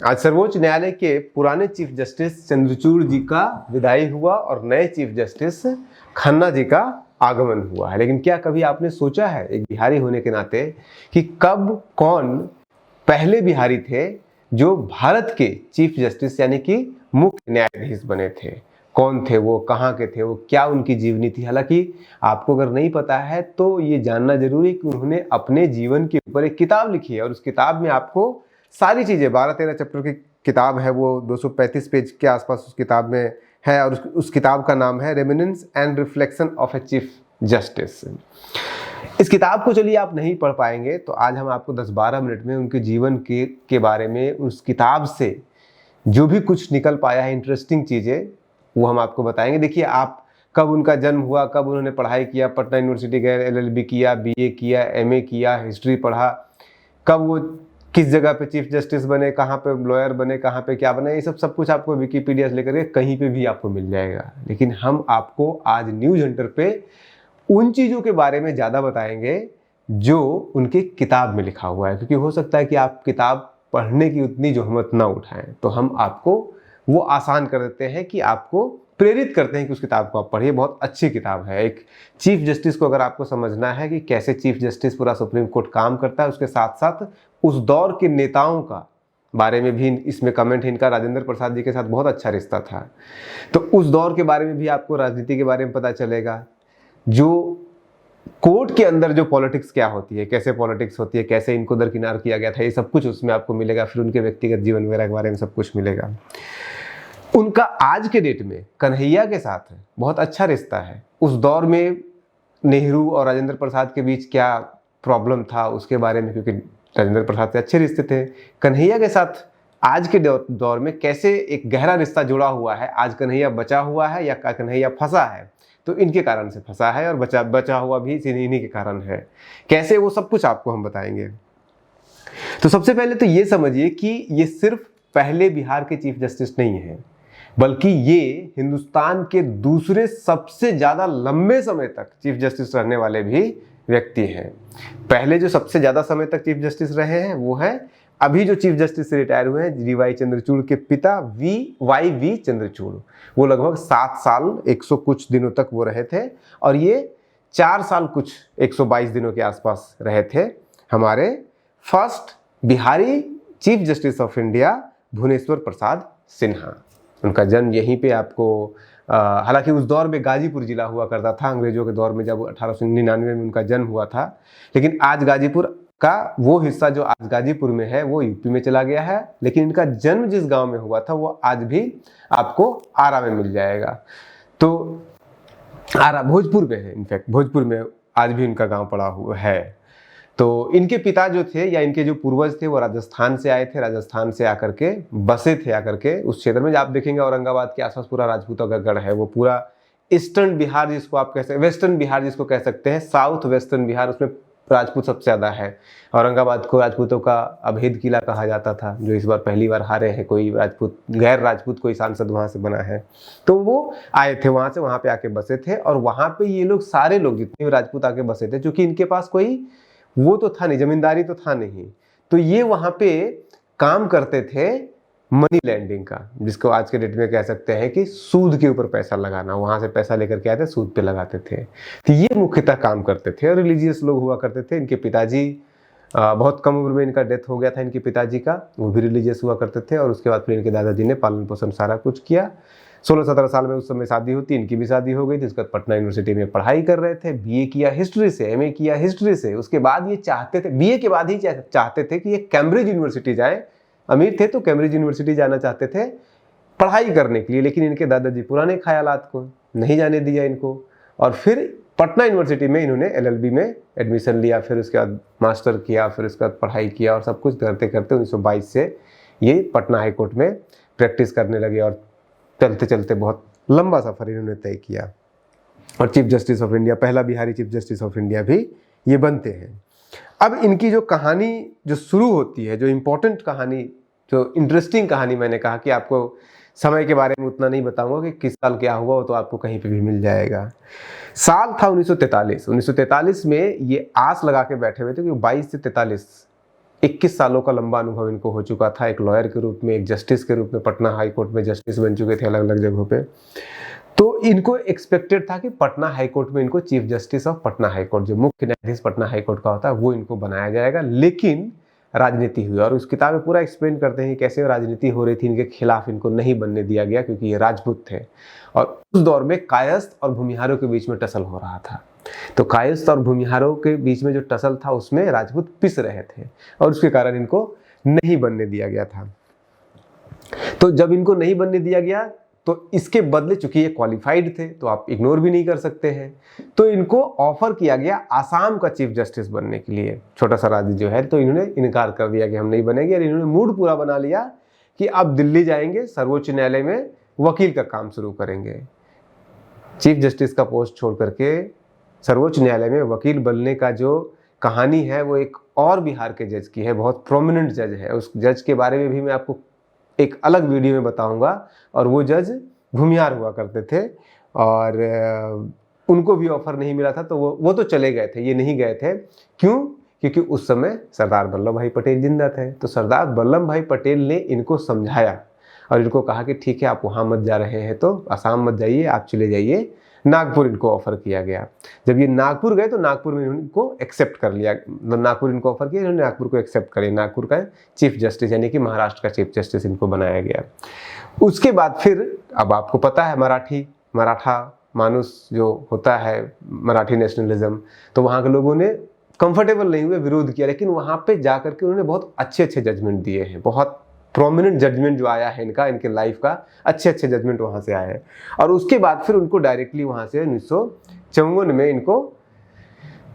आज सर्वोच्च न्यायालय के पुराने चीफ जस्टिस चंद्रचूड़ जी का विदाई हुआ और नए चीफ जस्टिस खन्ना जी का आगमन हुआ है। लेकिन क्या कभी आपने सोचा है एक बिहारी होने के नाते कि कब कौन पहले बिहारी थे जो भारत के चीफ जस्टिस यानी कि मुख्य न्यायाधीश बने थे? कौन थे वो, कहाँ के थे वो, क्या उनकी जीवनी थी? हालांकि आपको अगर नहीं पता है तो ये जानना जरूरी है कि उन्होंने अपने जीवन के ऊपर एक किताब लिखी है और उस किताब में आपको सारी चीजें 12-13 चैप्टर की किताब है, वो 235 पेज के आसपास उस किताब में है और उस किताब का नाम है remnants and reflection of A chief justice. इस किताब को चलिए आप नहीं पढ़ पाएंगे तो आज हम आपको 10-12 मिनट में उनके जीवन के बारे में, उस किताब से जो भी कुछ निकल पाया है इंटरेस्टिंग चीज़ें, वो हम आपको बताएंगे। देखिए, आप कब उनका जन्म हुआ, कब उन्होंने पढ़ाई किया, पटना यूनिवर्सिटी गए, LLB किया, BA किया, MA किया, हिस्ट्री पढ़ा, कब वो किस जगह पे चीफ जस्टिस बने, कहाँ पे लॉयर बने, कहाँ पे क्या बने, ये सब कुछ आपको विकिपीडिया से लेकर के कहीं पे भी आपको मिल जाएगा। लेकिन हम आपको आज न्यूज हंटर पे उन चीज़ों के बारे में ज़्यादा बताएंगे जो उनकी किताब में लिखा हुआ है, क्योंकि हो सकता है कि आप किताब पढ़ने की उतनी जहमत ना उठाएं, तो हम आपको वो आसान कर देते हैं कि आपको प्रेरित करते हैं कि उस किताब को आप पढ़िए। बहुत अच्छी किताब है। एक चीफ जस्टिस को अगर आपको समझना है कि कैसे चीफ जस्टिस पूरा सुप्रीम कोर्ट काम करता है, उसके साथ साथ उस दौर के नेताओं का बारे में भी इसमें कमेंट है। इनका राजेंद्र प्रसाद जी के साथ बहुत अच्छा रिश्ता था, तो उस दौर के बारे में भी आपको राजनीति के बारे में पता चलेगा। जो कोर्ट के अंदर जो पॉलिटिक्स क्या होती है, कैसे पॉलिटिक्स होती है, कैसे इनको दरकिनार किया गया था, ये सब कुछ उसमें आपको मिलेगा। फिर उनके व्यक्तिगत जीवन वगैरह के बारे में सब कुछ मिलेगा। उनका आज के डेट में कन्हैया के साथ बहुत अच्छा रिश्ता है। उस दौर में नेहरू और राजेंद्र प्रसाद के बीच क्या प्रॉब्लम था उसके बारे में, क्योंकि राजेंद्र प्रसाद से अच्छे रिश्ते थे। कन्हैया के साथ आज के दौर में कैसे एक गहरा रिश्ता जुड़ा हुआ है। आज कन्हैया बचा हुआ है या कन्हैया फंसा है, तो इनके कारण से फंसा है, और बचा हुआ भी इन्हीं के कारण है। कैसे, वो सब कुछ आपको हम बताएंगे। तो सबसे पहले तो ये समझिए कि ये सिर्फ पहले बिहार के चीफ जस्टिस नहीं है, बल्कि ये हिंदुस्तान के दूसरे सबसे ज्यादा लंबे समय तक चीफ जस्टिस रहने वाले भी व्यक्ति हैं। पहले जो सबसे ज्यादा समय तक चीफ जस्टिस रहे हैं वो है अभी जो चीफ जस्टिस से रिटायर हुए हैं, DY चंद्रचूड़ के पिता YV चंद्रचूड़। वो लगभग 7 साल 100 कुछ दिनों तक वो रहे थे, और ये 4 साल कुछ 122 दिनों के आसपास रहे थे। हमारे first Bihari chief justice of India Bhubaneswar Prasad Sinha. उनका जन्म यहीं पे आपको हालांकि उस दौर में गाजीपुर जिला हुआ करता था, अंग्रेजों के दौर में, जब 1899 में उनका जन्म हुआ था। लेकिन आज गाजीपुर का वो हिस्सा जो आज गाजीपुर में है वो यूपी में चला गया है। लेकिन इनका जन्म जिस गांव में हुआ था वो आज भी आपको आरा में मिल जाएगा। तो आरा भोजपुर में है, इनफैक्ट भोजपुर में आज भी इनका गांव पड़ा हुआ है। तो इनके पिता जो थे या इनके जो पूर्वज थे वो राजस्थान से आए थे। राजस्थान से आकर के बसे थे, आकर के उस क्षेत्र में आप देखेंगे औरंगाबाद के आसपास पूरा राजपूतों का गढ़ है। वो पूरा ईस्टर्न बिहार जिसको आप कह सकते हैं, वेस्टर्न बिहार जिसको कह सकते हैं, साउथ वेस्टर्न बिहार, उसमें राजपूत सबसे ज़्यादा है। औरंगाबाद को राजपूतों का अभेद किला कहा जाता था, जो इस बार पहली बार हारे हैं। कोई राजपूत, गैर राजपूत कोई सांसद वहाँ से बना है, तो वो आए थे वहाँ से, वहाँ पे आके बसे थे। और वहाँ पे ये लोग सारे लोग जितने भी राजपूत आके बसे थे, क्योंकि इनके पास कोई वो तो था नहीं, जमींदारी तो था नहीं, तो ये वहाँ पे काम करते थे मनी लैंडिंग का, जिसको आज के डेट में कह सकते हैं कि सूद के ऊपर पैसा लगाना। वहां से पैसा लेकर के आते, सूद पे लगाते थे। तो ये मुख्यतः काम करते थे, और रिलीजियस लोग हुआ करते थे। इनके पिताजी बहुत कम उम्र में इनका डेथ हो गया था इनके पिताजी का, वो भी रिलीजियस हुआ करते थे। और उसके बाद फिर इनके दादाजी ने पालन पोषण सारा कुछ किया। 16-17 साल में उस समय शादी होती, इनकी भी शादी हो गई थी। उसके बाद पटना यूनिवर्सिटी में पढ़ाई कर रहे थे, BA किया हिस्ट्री से, MA किया हिस्ट्री से। उसके बाद ये चाहते थे, BA के बाद ही चाहते थे कि ये कैम्ब्रिज यूनिवर्सिटी जाए। अमीर थे तो कैम्ब्रिज यूनिवर्सिटी जाना चाहते थे पढ़ाई करने के लिए, लेकिन इनके दादाजी पुराने ख्यालात को नहीं जाने दिया इनको। और फिर पटना यूनिवर्सिटी में इन्होंने LLB में एडमिशन लिया, फिर उसके बाद मास्टर किया, फिर उसके बाद पढ़ाई किया, और सब कुछ करते करते 1922 से ये पटना हाईकोर्ट में प्रैक्टिस करने लगे। और चलते चलते बहुत लंबा सफर इन्होंने तय किया, और चीफ जस्टिस ऑफ इंडिया, पहला Bihari chief justice of India भी ये बनते हैं। अब इनकी जो कहानी जो शुरू होती है, जो इम्पोर्टेंट कहानी, जो इंटरेस्टिंग कहानी, मैंने कहा कि आपको समय के बारे में उतना नहीं बताऊंगा कि किस साल क्या हुआ, तो आपको कहीं पे भी मिल जाएगा। साल था 1943। 1943 में ये आस लगा के बैठे हुए थे कि 22 से 43 21 सालों का लंबा अनुभव इनको हो चुका था, एक लॉयर के रूप में, एक जस्टिस के रूप में, पटना हाई कोर्ट में जस्टिस बन चुके थे अलग अलग जगहों पे। तो इनको एक्सपेक्टेड था कि पटना हाई कोर्ट में इनको chief justice of Patna high court, जो मुख्य न्यायाधीश पटना हाई कोर्ट का होता है, वो इनको बनाया जाएगा। लेकिन राजनीति हुई, और उस किताब में पूरा एक्सप्लेन करते हैं कैसे राजनीति हो रही थी, इनके खिलाफ इनको नहीं बनने दिया गया क्योंकि ये राजपूत थे। और उस दौर में कायस्थ और भूमिहारों के बीच में टसल हो रहा था। तो कायस्थ और भूमिहारों के बीच में जो टसल था उसमें राजपूत पिस रहे थे, और उसके कारण इनको नहीं बनने दिया गया था। तो जब इनको नहीं बनने दिया गया तो इसके बदले, चूंकि ये क्वालिफाइड थे तो आप इग्नोर भी नहीं कर सकते हैं, तो इनको ऑफर किया गया आसाम का चीफ जस्टिस बनने के लिए, छोटा सा राज्य जो है। तो इन्होंने इनकार कर दिया कि हम नहीं बनेंगे, और इन्होंने मूड पूरा बना लिया कि अब दिल्ली जाएंगे, सर्वोच्च न्यायालय में वकील का काम शुरू करेंगे। चीफ जस्टिस का पोस्ट छोड़ करके सर्वोच्च न्यायालय में वकील बनने का जो कहानी है वो एक और बिहार के जज की है, बहुत प्रोमिनेंट जज है। उस जज के बारे में भी मैं आपको एक अलग वीडियो में बताऊंगा। और वो जज भूमिहार हुआ करते थे, और उनको भी ऑफर नहीं मिला था, तो वो तो चले गए थे, ये नहीं गए थे। क्यों? क्योंकि उस समय सरदार वल्लभ भाई पटेल जिंदा थे। तो सरदार वल्लभ भाई पटेल ने इनको समझाया और इनको कहा कि ठीक है, आप वहाँ मत जा रहे हैं तो आसाम मत जाइए, आप चले जाइए नागपुर। इनको ऑफर किया गया। जब ये नागपुर गए तो नागपुर में इनको एक्सेप्ट कर लिया, नागपुर इनको ऑफर किया, इन्होंने नागपुर को एक्सेप्ट कर लिया। नागपुर का चीफ जस्टिस यानी कि महाराष्ट्र का चीफ जस्टिस इनको बनाया गया। उसके बाद फिर, अब आपको पता है, मराठा मानुस जो होता है, मराठी नेशनलिज्म, तो वहाँ के लोगों ने कंफर्टेबल नहीं हुए, विरोध किया। लेकिन वहाँ पे जाकर के उन्होंने बहुत अच्छे अच्छे जजमेंट दिए हैं, बहुत प्रोमिनेंट जजमेंट जो आया है इनके लाइफ का, अच्छे अच्छे जजमेंट वहाँ से आए हैं। और उसके बाद फिर उनको डायरेक्टली वहाँ से 1954 में इनको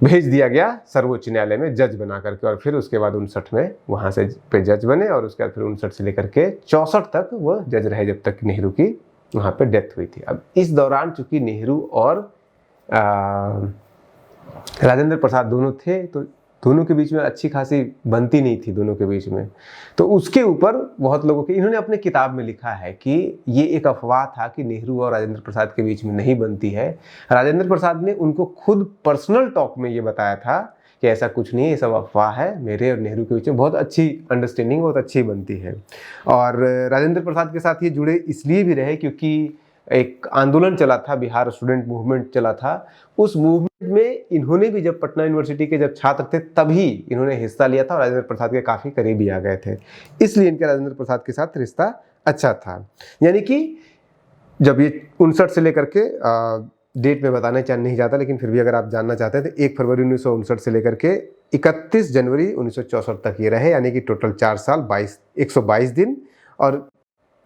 भेज दिया गया सर्वोच्च न्यायालय में जज बना करके। और फिर उसके बाद 59 में वहाँ से पे जज बने, और उसके बाद फिर 59 से लेकर के 64 तक वो जज रहे, जब तक नेहरू की वहाँ पे डेथ हुई थी। अब इस दौरान चूंकि नेहरू और राजेंद्र प्रसाद दोनों थे, तो दोनों के बीच में अच्छी खासी बनती नहीं थी दोनों के बीच में। तो उसके ऊपर बहुत लोगों के, इन्होंने अपने किताब में लिखा है कि ये एक अफवाह था कि नेहरू और राजेंद्र प्रसाद के बीच में नहीं बनती है। राजेंद्र प्रसाद ने उनको खुद पर्सनल टॉक में ये बताया था कि ऐसा कुछ नहीं है, ये सब अफवाह है, मेरे और नेहरू के बीच में बहुत अच्छी अंडरस्टैंडिंग, बहुत अच्छी बनती है। और राजेंद्र प्रसाद के साथ ये जुड़े इसलिए भी रहे क्योंकि एक आंदोलन चला था, बिहार स्टूडेंट मूवमेंट चला था। उस मूवमेंट में इन्होंने भी, जब पटना यूनिवर्सिटी के जब छात्र थे तभी इन्होंने हिस्सा लिया था, और राजेंद्र प्रसाद के काफ़ी करीबी आ गए थे, इसलिए इनके राजेंद्र प्रसाद के साथ रिश्ता अच्छा था। यानी कि जब ये 59 से लेकर के डेट में बताना नहीं चाहता, लेकिन फिर भी अगर आप जानना चाहते हैं तो 1 फरवरी 1959 से लेकर के 31 जनवरी 1964 तक ये रहे, यानी कि टोटल 4 साल 122 दिन। और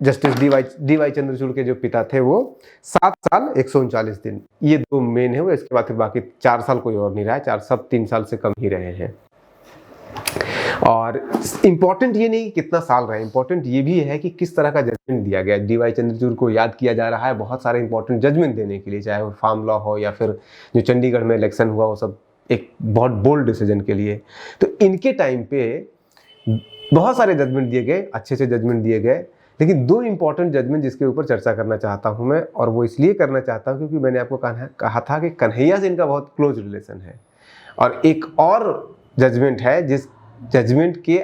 जस्टिस डी वाई चंद्रचूड़ के जो पिता थे वो 7 साल 139 दिन, ये दो मेन है वो। इसके बाद फिर बाकी 4 साल कोई और नहीं रहा है, 3 साल से कम ही रहे हैं। और इम्पोर्टेंट ये नहीं कितना साल रहे, इम्पोर्टेंट ये भी है कि किस तरह का जजमेंट दिया गया। डी वाई चंद्रचूड़ को याद किया जा रहा है बहुत सारे इंपॉर्टेंट जजमेंट देने के लिए, चाहे वो फार्म लॉ हो या फिर जो चंडीगढ़ में इलेक्शन हुआ, वो सब एक बहुत बोल्ड डिसीजन के लिए। तो इनके टाइम पे बहुत सारे जजमेंट दिए गए, अच्छे से जजमेंट दिए गए। लेकिन 2 इंपॉर्टेंट जजमेंट जिसके ऊपर चर्चा करना चाहता हूं मैं, और वो इसलिए करना चाहता हूं क्योंकि मैंने आपको कहा था कि कन्हैया से इनका बहुत क्लोज रिलेशन है। और एक और जजमेंट है जिस जजमेंट के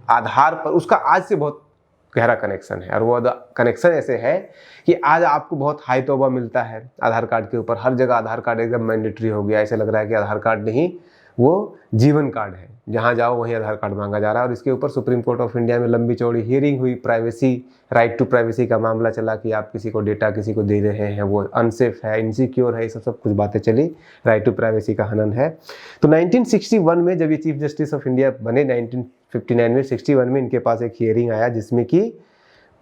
आधार पर उसका आज से बहुत गहरा कनेक्शन है, और वो कनेक्शन ऐसे है कि आज आपको बहुत हाई तौबा मिलता है आधार कार्ड के ऊपर। हर जगह आधार कार्ड एकदम मैंडेटरी हो गया, ऐसे लग रहा है कि आधार कार्ड नहीं, वो जीवन कार्ड है, जहाँ जाओ वहीं आधार कार्ड मांगा जा रहा है। और इसके ऊपर सुप्रीम कोर्ट ऑफ इंडिया में लंबी चौड़ी हियरिंग हुई, प्राइवेसी, राइट टू प्राइवेसी का मामला चला कि आप किसी को डेटा किसी को दे रहे हैं, वो अनसेफ है, इनसिक्योर है, ये सब कुछ बातें चली, राइट टू प्राइवेसी का हनन है। तो 1961 में जब ये चीफ जस्टिस ऑफ इंडिया बने, 1959 में 61 में इनके पास एक हियरिंग आया जिसमें कि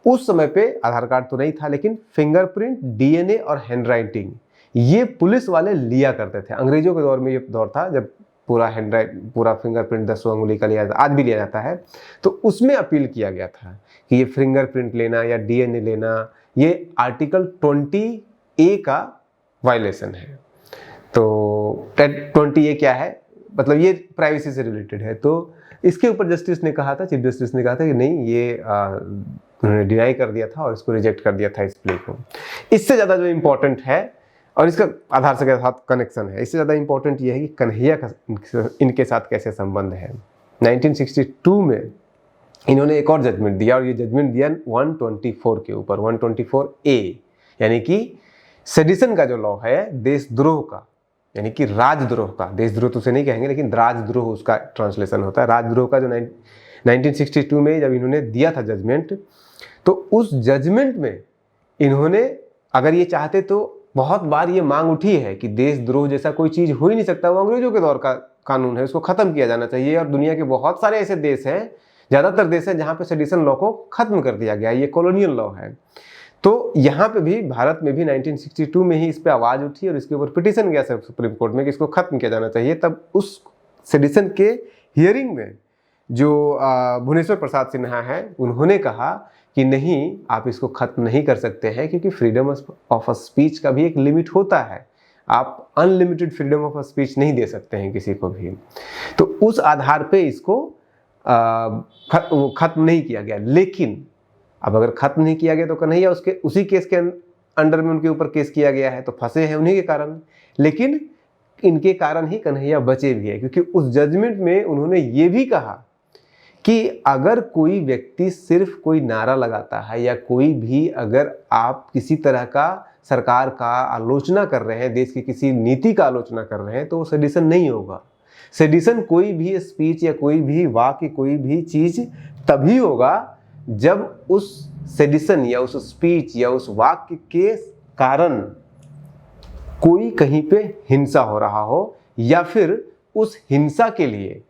उस समय पे आधार कार्ड तो नहीं था, लेकिन फिंगरप्रिंट, डीएनए और हैंडराइटिंग ये पुलिस वाले लिया करते थे। अंग्रेजों के दौर में ये दौर था जब पूरा फिंगरप्रिंट 10 अंगुली का लिया जाता, आज भी लिया जाता है। तो उसमें अपील किया गया था कि ये फिंगरप्रिंट लेना या डीएनए लेना, ये आर्टिकल 20A का वायलेशन है। तो 20A क्या है, मतलब ये प्राइवेसी से रिलेटेड है। तो इसके ऊपर जस्टिस ने कहा था, चीफ जस्टिस ने कहा था कि नहीं, ये उन्होंने डिनाई कर दिया था और इसको रिजेक्ट कर दिया था इस प्ले को। इससे ज़्यादा जो इम्पोर्टेंट है और इसका आधार से के साथ कनेक्शन है, इससे ज़्यादा इंपॉर्टेंट ये है कि कन्हैया का इनके साथ कैसे संबंध है। 1962 में इन्होंने एक और जजमेंट दिया, और ये जजमेंट दिया 124 के ऊपर, 124A, यानी कि सेडिशन का जो लॉ है देशद्रोह का, यानी कि राजद्रोह का, देशद्रोह तो उसे नहीं कहेंगे लेकिन राजद्रोह उसका ट्रांसलेशन होता है, राजद्रोह का जो 1962 में जब इन्होंने दिया था जजमेंट, तो उस जजमेंट में इन्होंने, अगर ये चाहते तो बहुत बार ये मांग उठी है कि देशद्रोह जैसा कोई चीज हो ही नहीं सकता, वो अंग्रेजों के दौर का कानून है, उसको खत्म किया जाना चाहिए। और दुनिया के बहुत सारे ऐसे देश हैं, ज्यादातर देश हैं जहां पे सेडिशन लॉ को खत्म कर दिया गया है, ये कॉलोनियल लॉ है। तो यहाँ पे भी, भारत में भी 1962 में ही इस पे आवाज उठी और इसके ऊपर पिटीशन गया सुप्रीम कोर्ट में कि इसको खत्म किया जाना चाहिए। तब उस सेडिशन के हियरिंग में जो भुवनेश्वर प्रसाद सिन्हा है, उन्होंने कहा कि नहीं, आप इसको खत्म नहीं कर सकते हैं, क्योंकि फ्रीडम ऑफ स्पीच का भी एक लिमिट होता है, आप अनलिमिटेड फ्रीडम ऑफ स्पीच नहीं दे सकते हैं किसी को भी। तो उस आधार पे इसको खत्म नहीं किया गया। लेकिन अब अगर खत्म नहीं किया गया तो कन्हैया उसी केस के अंडर में उनके ऊपर केस किया गया है, तो फंसे हैं उन्हीं के कारण। लेकिन इनके कारण ही कन्हैया बचे भी है, क्योंकि उस जजमेंट में उन्होंने ये भी कहा कि अगर कोई व्यक्ति सिर्फ कोई नारा लगाता है, या कोई भी अगर आप किसी तरह का सरकार का आलोचना कर रहे हैं, देश की किसी नीति का आलोचना कर रहे हैं, तो वो सेडिशन नहीं होगा। सेडिशन कोई भी स्पीच या कोई भी वाक्य, कोई भी चीज तभी होगा जब उस सेडिशन या उस स्पीच या उस वाक्य के कारण कोई कहीं पे हिंसा हो रहा हो, या फिर उस हिंसा के लिए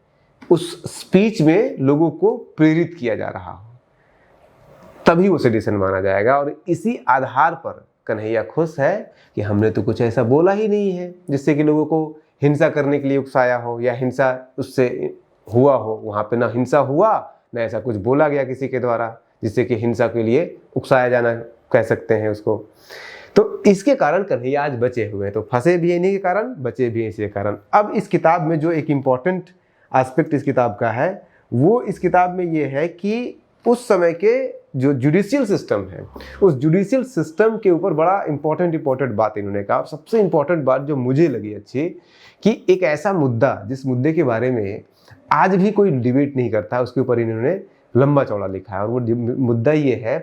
उस स्पीच में लोगों को प्रेरित किया जा रहा हो, तभी वो सेडिशन माना जाएगा। और इसी आधार पर कन्हैया खुश है कि हमने तो कुछ ऐसा बोला ही नहीं है जिससे कि लोगों को हिंसा करने के लिए उकसाया हो, या हिंसा उससे हुआ हो। वहाँ पे ना हिंसा हुआ, ना ऐसा कुछ बोला गया किसी के द्वारा जिससे कि हिंसा के लिए उकसाया जाना कह सकते हैं उसको। तो इसके कारण कन्हैया आज बचे हुए हैं, तो फंसे भी इन्हीं के कारण, बचे भी इसी के कारण। अब इस किताब में जो एक इम्पॉर्टेंट एस्पेक्ट इस किताब का है, वो इस किताब में ये है कि उस समय के जो जुडिशियल सिस्टम है, उस जुडिशियल सिस्टम के ऊपर बड़ा इंपॉर्टेंट बात इन्होंने कहा। और सबसे इम्पॉर्टेंट बात जो मुझे लगी अच्छी, कि एक ऐसा मुद्दा जिस मुद्दे के बारे में आज भी कोई डिबेट नहीं करता, उसके ऊपर इन्होंने लंबा चौड़ा लिखा है। और वो मुद्दा ये है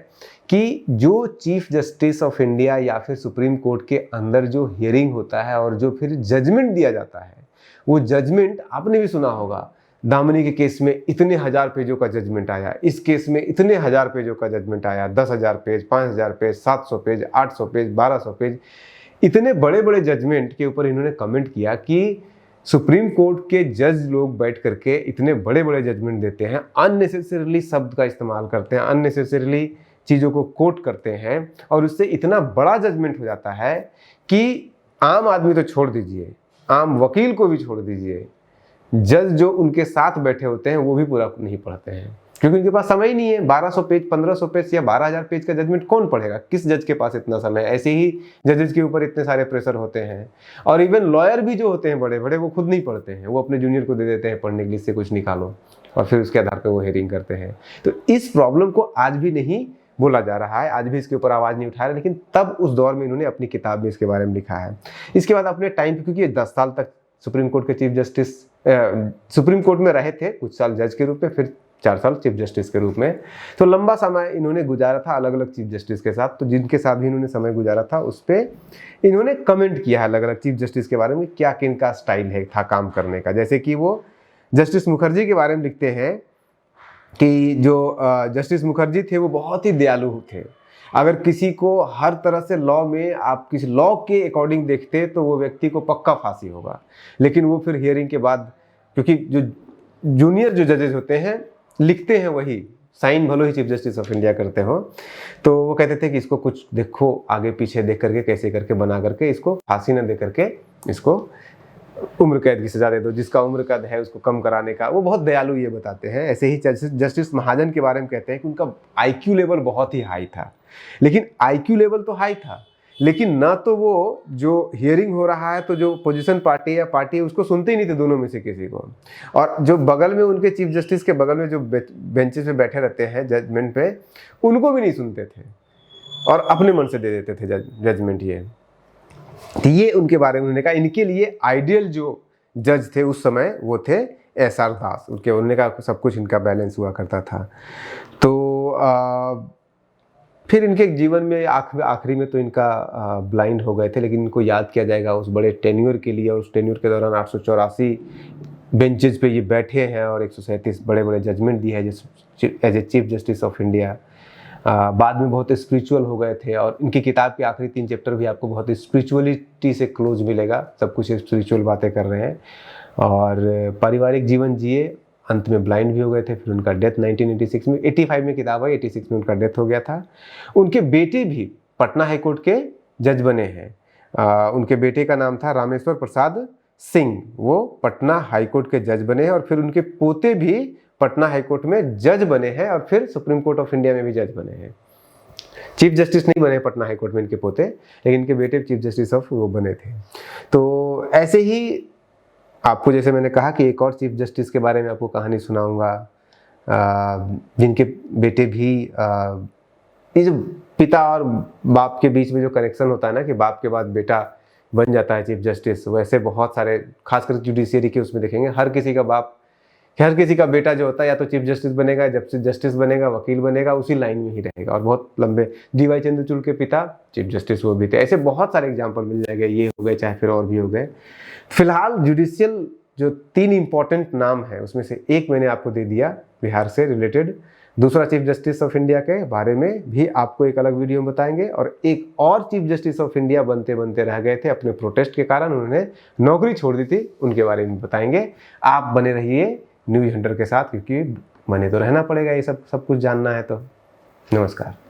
कि जो चीफ जस्टिस ऑफ इंडिया या फिर सुप्रीम कोर्ट के अंदर जो हियरिंग होता है और जो फिर जजमेंट दिया जाता है, वो जजमेंट आपने भी सुना होगा, दामिनी के केस में इतने 1000 पेजों का जजमेंट आया, इस केस में इतने 1000 पेजों का जजमेंट आया, 10,000 page, 5,000 page, 700 page, 800 page, 1200 page, इतने बड़े बड़े जजमेंट के ऊपर इन्होंने कमेंट किया कि सुप्रीम कोर्ट के जज लोग बैठ करके इतने बड़े बड़े जजमेंट देते हैं, अननेसेसरीली शब्द का इस्तेमाल करते हैं, अननेसेसरीली चीज़ों को कोट करते हैं, और उससे इतना बड़ा जजमेंट हो जाता है कि आम आदमी तो छोड़ दीजिए, आम वकील को भी छोड़ दीजिए, जज जो उनके साथ बैठे होते हैं वो भी पूरा नहीं पढ़ते हैं, क्योंकि उनके पास समय ही नहीं है। 1200 पेज, 1500 पेज या 12,000 पेज का जजमेंट कौन पढ़ेगा? किस जज के पास इतना समय? ऐसे ही जजेस के ऊपर इतने सारे प्रेशर होते हैं। और इवन लॉयर भी जो होते हैं बड़े बड़े, वो खुद नहीं पढ़ते हैं, वो अपने जूनियर को दे देते हैं पढ़ने के लिए, इससे कुछ निकालो, और फिर उसके आधार पर वो हेयरिंग करते हैं। तो इस प्रॉब्लम को आज भी नहीं बोला जा रहा है, आज भी इसके ऊपर आवाज़ नहीं उठा रहे, लेकिन तब उस दौर में इन्होंने अपनी किताब में इसके बारे में लिखा है। इसके बाद अपने टाइम, क्योंकि 10 साल तक सुप्रीम कोर्ट के चीफ जस्टिस सुप्रीम कोर्ट में रहे थे, कुछ साल जज के रूप में, फिर 4 साल चीफ जस्टिस के रूप में, तो लंबा समय इन्होंने गुजारा था अलग अलग चीफ जस्टिस के साथ। तो जिनके साथ भी इन्होंने समय गुजारा था उस पर इन्होंने कमेंट किया है अलग अलग चीफ जस्टिस के बारे में, क्या किनका स्टाइल है था काम करने का। जैसे कि वो जस्टिस मुखर्जी के बारे में लिखते हैं कि जो जस्टिस मुखर्जी थे वो बहुत ही दयालु थे। अगर किसी को हर तरह से लॉ में आप किसी लॉ के अकॉर्डिंग देखते तो वो व्यक्ति को पक्का फांसी होगा, लेकिन वो फिर हियरिंग के बाद, क्योंकि जो जूनियर जो जजेस होते हैं लिखते हैं वही, साइन भलो ही चीफ जस्टिस ऑफ इंडिया करते हो, तो वो कहते थे कि इसको कुछ देखो, आगे पीछे देख करके कैसे करके बना करके इसको फांसी न दे करके इसको उम्र कैद की सजा दे दो, जिसका उम्र कैद है उसको कम कराने का। वो बहुत दयालु ये बताते हैं। ऐसे ही जस्टिस महाजन के बारे में कहते हैं कि उनका आईक्यू लेवल बहुत ही हाई था, लेकिन आईक्यू लेवल तो हाई था, लेकिन ना तो वो जो हियरिंग हो रहा है तो जो पोजीशन पार्टी या पार्टी है उसको सुनते ही नहीं थे दोनों में से किसी को, और जो बगल में उनके चीफ जस्टिस के बगल में जो बेंचेस पे बैठे रहते हैं जजमेंट पे, उनको भी नहीं सुनते थे और अपने मन से दे देते थे जजमेंट। ये उनके बारे में उन्होंने कहा। इनके लिए आइडियल जो जज थे उस समय वो थे SR दास, उनके बोलने का सब कुछ इनका बैलेंस हुआ करता था। तो फिर इनके जीवन में आखिरी में तो इनका ब्लाइंड हो गए थे, लेकिन इनको याद किया जाएगा उस बड़े टेन्योर के लिए। और उस टेन्योर के दौरान 884 बेंचेज पे ये बैठे हैं और 137 बड़े बड़े जजमेंट दिए हैं as a chief justice of India. बाद में बहुत स्पिरिचुअल हो गए थे और इनकी किताब के आखिरी 3 चैप्टर भी आपको बहुत स्पिरिचुअलिटी से क्लोज मिलेगा, सब कुछ स्पिरिचुअल बातें कर रहे हैं। और पारिवारिक जीवन जिए, अंत में ब्लाइंड भी हो गए थे। फिर उनका डेथ 1986 में, 85 में किताब है, 86 में उनका डेथ हो गया था। उनके बेटे भी पटना हाईकोर्ट के जज बने हैं। उनके बेटे का नाम था रामेश्वर प्रसाद सिंह, वो पटना हाईकोर्ट के जज बने हैं। और फिर उनके पोते भी पटना हाईकोर्ट में जज बने हैं और फिर सुप्रीम कोर्ट ऑफ इंडिया में भी जज बने हैं। चीफ जस्टिस नहीं बने पटना हाईकोर्ट में इनके पोते, लेकिन इनके बेटे चीफ जस्टिस ऑफ वो बने थे। तो ऐसे ही आपको, जैसे मैंने कहा कि एक और चीफ जस्टिस के बारे में आपको कहानी सुनाऊंगा, जिनके बेटे भी, ये जो पिता और बाप के बीच में जो कनेक्शन होता है ना, कि बाप के बाद बेटा बन जाता है चीफ जस्टिस, वैसे बहुत सारे, खासकर जुडिशियरी के उसमें देखेंगे, हर किसी का बाप, हर किसी का बेटा जो होता है या तो चीफ जस्टिस बनेगा, जब से जस्टिस बनेगा, वकील बनेगा, उसी लाइन में ही रहेगा। और बहुत लंबे, DY चंद्रचूड़ के पिता चीफ जस्टिस वो भी थे। ऐसे बहुत सारे एग्जाम्पल मिल जाएंगे, ये हो गए चाहे फिर और भी हो गए। फिलहाल जुडिशियल जो 3 इंपॉर्टेंट नाम है उसमें से एक मैंने आपको दे दिया बिहार से रिलेटेड, दूसरा चीफ जस्टिस ऑफ इंडिया के बारे में भी आपको एक अलग वीडियो में बताएंगे, और एक और चीफ जस्टिस ऑफ इंडिया बनते बनते रह गए थे अपने प्रोटेस्ट के कारण, उन्होंने नौकरी छोड़ दी थी, उनके बारे में बताएंगे। आप बने रहिए न्यूज हंटर के साथ, क्योंकि बने तो रहना पड़ेगा, ये सब कुछ जानना है तो। नमस्कार।